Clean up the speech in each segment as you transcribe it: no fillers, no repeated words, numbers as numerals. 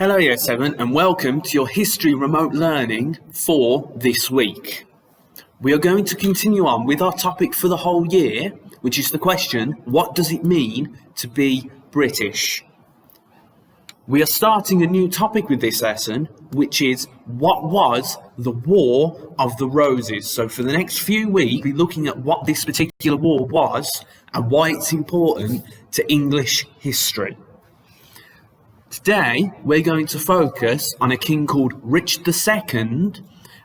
Hello Year 7 and welcome to your history remote learning for this week. We are going to continue on with our topic for the whole year, which is the question, what does it mean to be British? We are starting a new topic with this lesson, which is what was the War of the Roses. So for the next few weeks, we'll be looking at what this particular war was and why it's important to English history. Today, we're going to focus on a king called Richard II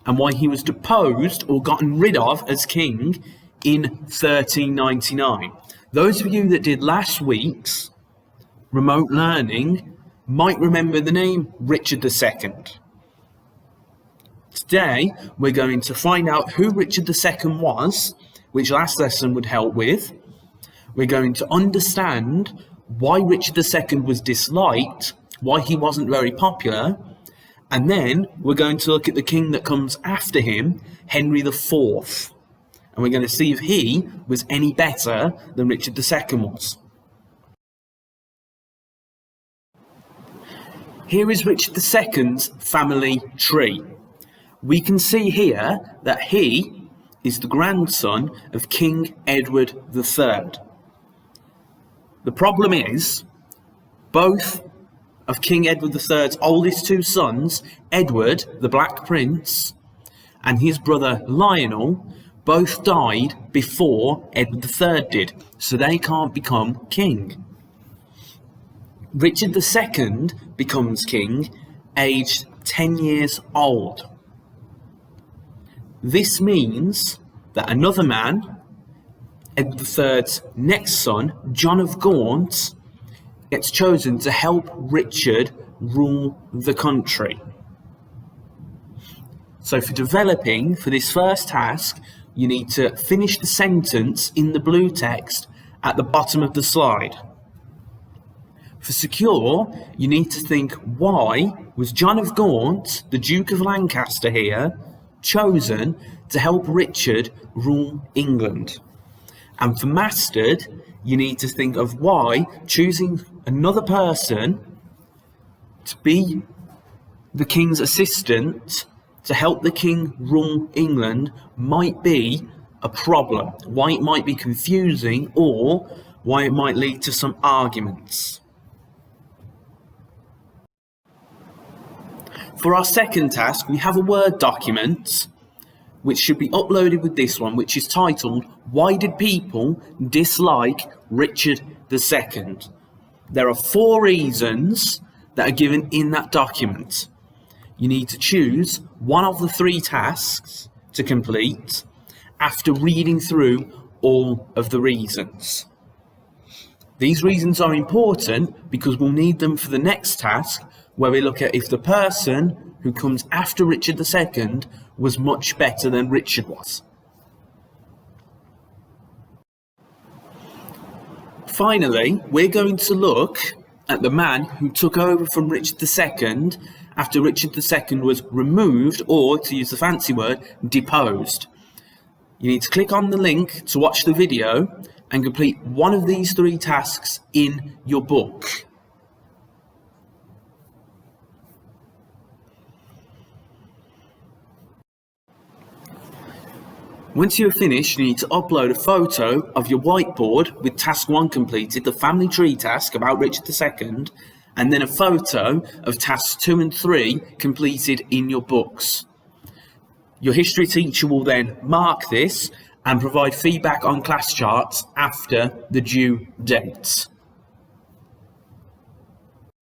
and why he was deposed or gotten rid of as king in 1399. Those of you that did last week's remote learning might remember the name Richard II. Today, we're going to find out who Richard II was, which last lesson would help with. We're going to understand why Richard II was disliked, why he wasn't very popular, and then we're going to look at the king that comes after him, Henry IV, and we're going to see if he was any better than Richard II was. Here is Richard II's family tree. We can see here that he is the grandson of King Edward III. The problem is, both of King Edward III's oldest two sons, Edward, the Black Prince, and his brother Lionel, both died before Edward III did, so they can't become king. Richard II becomes king aged 10 years old. This means that another man, Edward III's next son, John of Gaunt, gets chosen to help Richard rule the country. So for this first task, you need to finish the sentence in the blue text at the bottom of the slide. For secure, you need to think, why was John of Gaunt, the Duke of Lancaster here, chosen to help Richard rule England? And for mastered, you need to think of why choosing another person to be the king's assistant to help the king rule England might be a problem, why it might be confusing, or why it might lead to some arguments. For our second task, we have a Word document which should be uploaded with this one, which is titled, Why Did People Dislike Richard II? There are 4 reasons that are given in that document. You need to choose one of the 3 tasks to complete after reading through all of the reasons. These reasons are important because we'll need them for the next task, where we look at if the person who comes after Richard II was much better than Richard was. Finally, we're going to look at the man who took over from Richard II after Richard II was removed, or, to use the fancy word, deposed. You need to click on the link to watch the video and complete one of these 3 tasks in your book. Once you have finished, you need to upload a photo of your whiteboard with task 1 completed, the family tree task about Richard II, and then a photo of tasks 2 and 3 completed in your books. Your history teacher will then mark this and provide feedback on class charts after the due date.